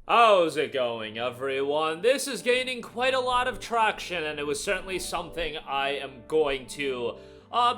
How's it going, everyone? This is gaining quite a lot of traction, and it was certainly something I am going to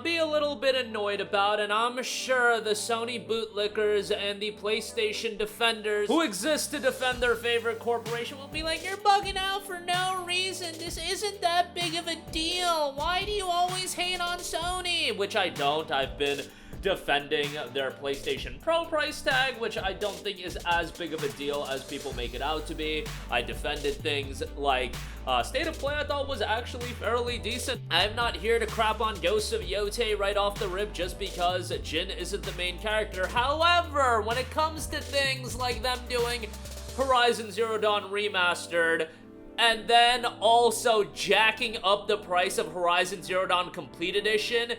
be a little bit annoyed about, and I'm sure the Sony bootlickers and the PlayStation defenders who exist to defend their favorite corporation will be like, you're bugging out for no reason. This isn't that big of a deal. Why do you always hate on Sony? Which I don't. I've been defending their PlayStation Pro price tag, which I don't think is as big of a deal as people make it out to be. I defended things like State of Play. I thought was actually fairly decent. I'm not here to crap on Ghosts of Yotei right off the rip just because Jin isn't the main character. However, when it comes to things like them doing Horizon Zero Dawn Remastered, and then also jacking up the price of Horizon Zero Dawn Complete Edition,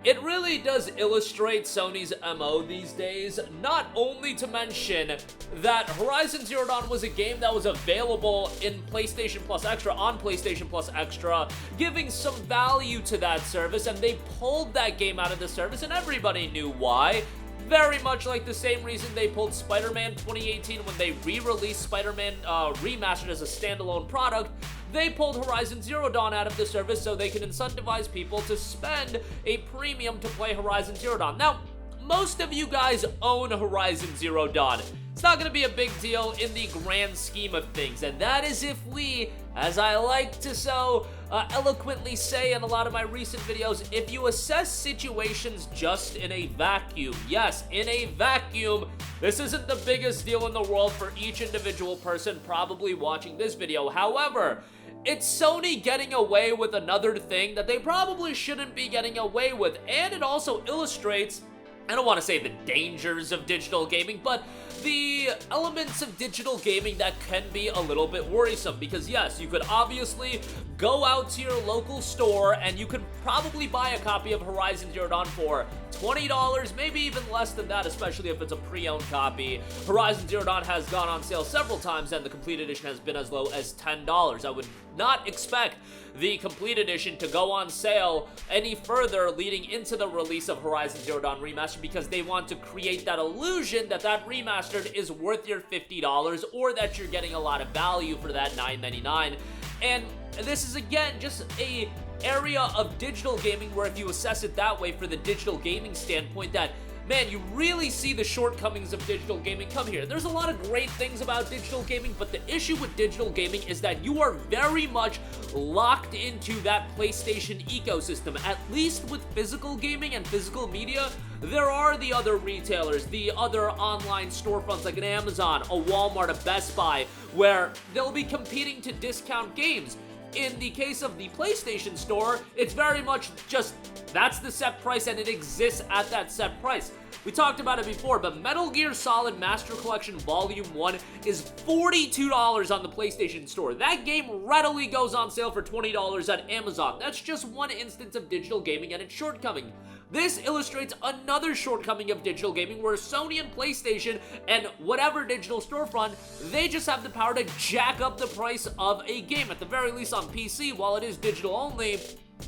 it really does illustrate Sony's MO these days, not only to mention that Horizon Zero Dawn was a game that was available in PlayStation Plus Extra, on PlayStation Plus Extra, giving some value to that service, and they pulled that game out of the service, and everybody knew why. Very much like the same reason they pulled Spider-Man 2018 when they re-released Spider-Man Remastered as a standalone product. They pulled Horizon Zero Dawn out of the service so they can incentivize people to spend a premium to play Horizon Zero Dawn. Now, most of you guys own Horizon Zero Dawn. It's not going to be a big deal in the grand scheme of things, and that is if we, as I like to so eloquently say in a lot of my recent videos, if you assess situations just in a vacuum, yes, in a vacuum, this isn't the biggest deal in the world for each individual person probably watching this video. However, it's Sony getting away with another thing that they probably shouldn't be getting away with, and it also illustrates, I don't want to say the dangers of digital gaming, but the elements of digital gaming that can be a little bit worrisome, because yes, you could obviously go out to your local store and you could probably buy a copy of Horizon Zero Dawn for $20, maybe even less than that, especially if it's a pre-owned copy. Horizon Zero Dawn has gone on sale several times and the complete edition has been as low as $10. I would not expect the complete edition to go on sale any further leading into the release of Horizon Zero Dawn Remastered, because they want to create that illusion that that remastered is worth your $50 or that you're getting a lot of value for that $9.99. And this is again just a area of digital gaming where if you assess it that way for the digital gaming standpoint, that man, you really see the shortcomings of digital gaming come here. There's a lot of great things about digital gaming, but the issue with digital gaming is that you are very much locked into that PlayStation ecosystem. At least with physical gaming and physical media, there are the other retailers, the other online storefronts like an Amazon, a Walmart, a Best Buy, where they'll be competing to discount games. In the case of the PlayStation Store, it's very much just, that's the set price and it exists at that set price. We talked about it before, but Metal Gear Solid Master Collection Volume 1 is $42 on the PlayStation Store. That game readily goes on sale for $20 at Amazon. That's just one instance of digital gaming and its shortcoming. This illustrates another shortcoming of digital gaming where Sony and PlayStation and whatever digital storefront, they just have the power to jack up the price of a game. At the very least on PC, while it is digital only,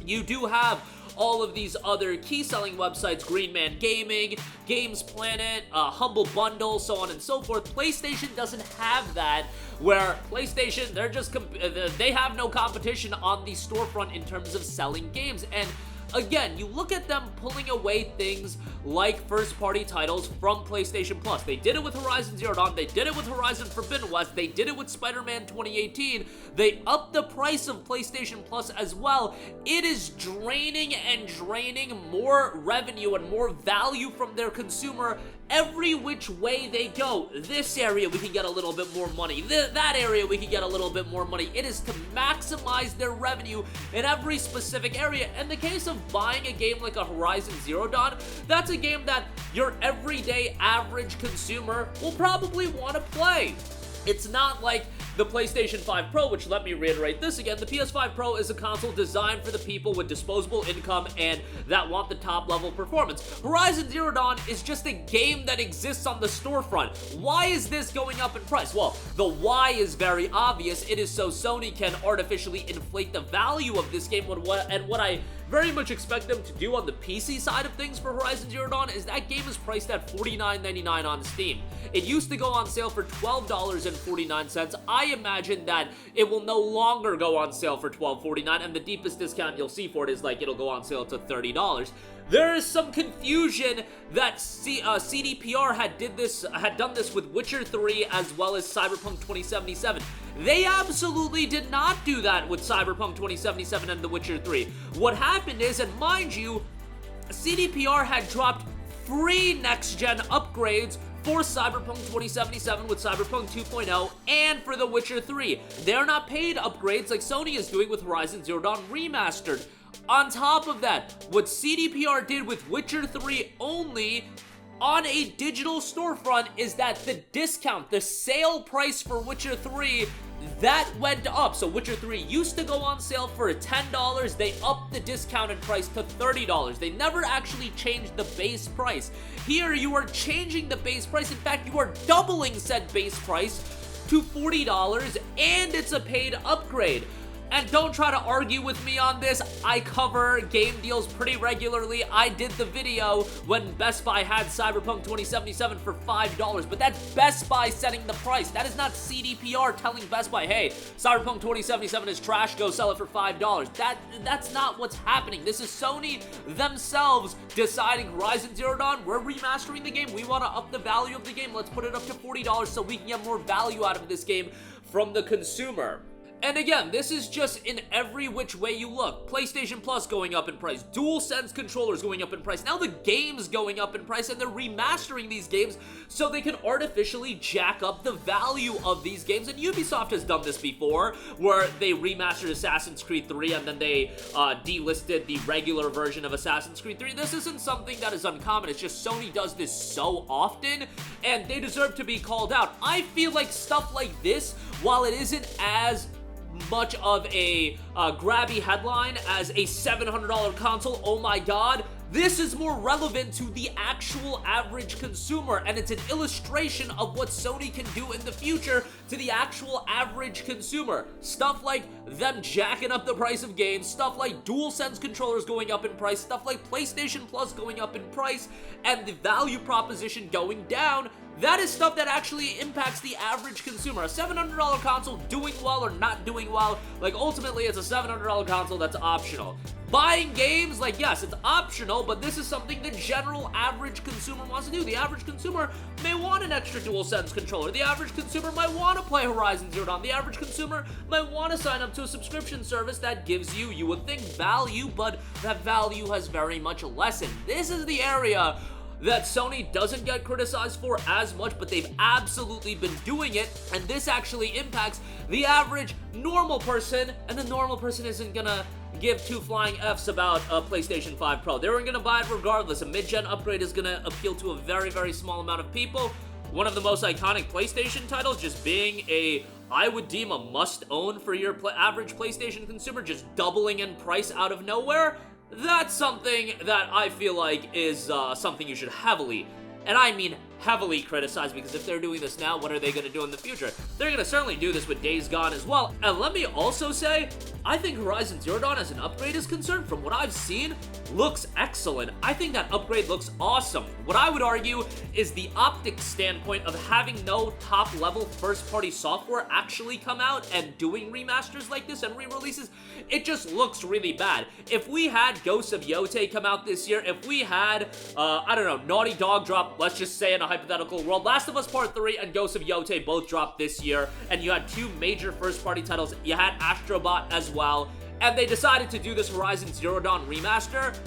you do have all of these other key selling websites, Green Man Gaming, Games Planet, Humble Bundle, so on and so forth. PlayStation doesn't have that, where PlayStation, they have no competition on the storefront in terms of selling games. And again, you look at them pulling away things like first-party titles from PlayStation Plus. They did it with Horizon Zero Dawn, they did it with Horizon Forbidden West, they did it with Spider-Man 2018, they upped the price of PlayStation Plus as well. It is draining and draining more revenue and more value from their consumer every which way they go. This area we can get a little bit more money, that area we can get a little bit more money. It is to maximize their revenue in every specific area. In the case of buying a game like a Horizon Zero Dawn, that's a game that your everyday average consumer will probably want to play. It's not like the PlayStation 5 Pro, which, let me reiterate this again, the PS5 Pro is a console designed for the people with disposable income and that want the top level performance. Horizon Zero Dawn is just a game that exists on the storefront. Why is this going up in price? Well, the why is very obvious. It is so Sony can artificially inflate the value of this game, and what I very much expect them to do on the PC side of things for Horizon Zero Dawn is that game is priced at $49.99 on Steam. It used to go on sale for $12.49. I imagine that it will no longer go on sale for $12.49, and the deepest discount you'll see for it is like it'll go on sale to $30. There is some confusion that CDPR had done this with Witcher 3 as well as Cyberpunk 2077. They absolutely did not do that with Cyberpunk 2077 and The Witcher 3. What happened is, and mind you, CDPR had dropped free next-gen upgrades for Cyberpunk 2077 with Cyberpunk 2.0 and for The Witcher 3. They're not paid upgrades like Sony is doing with Horizon Zero Dawn Remastered. On top of that, what CDPR did with Witcher 3 only on a digital storefront is that the discount, the sale price for Witcher 3, that went up. So Witcher 3 used to go on sale for $10. They upped the discounted price to $30. They never actually changed the base price. Here, you are changing the base price. In fact, you are doubling said base price to $40, and it's a paid upgrade. And don't try to argue with me on this. I cover game deals pretty regularly. I did the video when Best Buy had Cyberpunk 2077 for $5, but that's Best Buy setting the price. That is not CDPR telling Best Buy, hey, Cyberpunk 2077 is trash, go sell it for $5. That's not what's happening. This is Sony themselves deciding, Horizon Zero Dawn, we're remastering the game. We want to up the value of the game. Let's put it up to $40 so we can get more value out of this game from the consumer. And again, this is just in every which way you look. PlayStation Plus going up in price, DualSense controllers going up in price, now the game's going up in price, and they're remastering these games so they can artificially jack up the value of these games. And Ubisoft has done this before, where they remastered Assassin's Creed 3 and then they delisted the regular version of Assassin's Creed 3. This isn't something that is uncommon, it's just Sony does this so often, and they deserve to be called out. I feel like stuff like this, while it isn't as much of a grabby headline as a $700 console, oh my god, this is more relevant to the actual average consumer, and it's an illustration of what Sony can do in the future to the actual average consumer. Stuff like them jacking up the price of games, stuff like DualSense controllers going up in price, stuff like PlayStation Plus going up in price, and the value proposition going down. That is stuff that actually impacts the average consumer. A $700 console doing well or not doing well, like ultimately it's a $700 console that's optional. Buying games, like yes, it's optional, but this is something the general average consumer wants to do. The average consumer may want an extra DualSense controller. The average consumer might want to play Horizon Zero Dawn. The average consumer might want to sign up to a subscription service that gives you would think, value, but that value has very much lessened. This is the area that Sony doesn't get criticized for as much, but they've absolutely been doing it, and this actually impacts the average normal person, and the normal person isn't gonna give two flying F's about a PlayStation 5 Pro. They're gonna buy it regardless. A mid-gen upgrade is gonna appeal to a very, very small amount of people. One of the most iconic PlayStation titles just being I would deem a must-own for your average PlayStation consumer, just doubling in price out of nowhere. That's something that I feel like is something you should heavily, and I mean heavily, criticize, because if they're doing this now, what are they going to do in the future? They're going to certainly do this with Days Gone as well. And let me also say, I think Horizon Zero Dawn as an upgrade is concerned, from what I've seen, looks excellent. I think that upgrade looks awesome. What I would argue is the optics standpoint of having no top-level first-party software actually come out and doing remasters like this and re-releases, it just looks really bad. If we had Ghosts of Yotei come out this year, if we had, I don't know, Naughty Dog drop, let's just say in a hypothetical world, Last of Us Part 3 and Ghosts of Yotei both dropped this year, and you had two major first-party titles, you had Astrobot as well, and they decided to do this Horizon Zero Dawn remaster,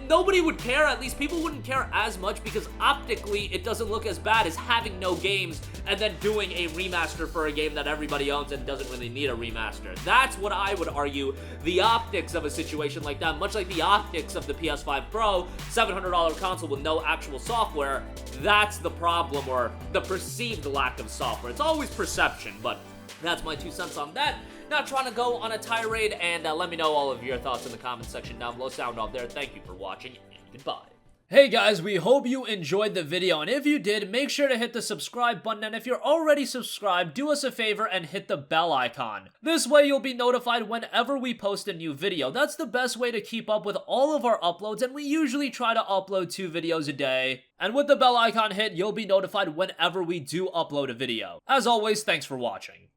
nobody would care. At least people wouldn't care as much, because optically it doesn't look as bad as having no games and then doing a remaster for a game that everybody owns and doesn't really need a remaster. That's what I would argue the optics of a situation like that, much like the optics of the PS5 Pro, $700 console with no actual software. That's the problem, or the perceived lack of software. It's always perception, but that's my 2 cents on that. Not trying to go on a tirade, and let me know all of your thoughts in the comments section down below. Sound off there. Thank you for watching, and goodbye. Hey guys, we hope you enjoyed the video, and if you did, make sure to hit the subscribe button, and if you're already subscribed, do us a favor and hit the bell icon. This way you'll be notified whenever we post a new video. That's the best way to keep up with all of our uploads, and we usually try to upload 2 videos a day. And with the bell icon hit, you'll be notified whenever we do upload a video. As always, thanks for watching.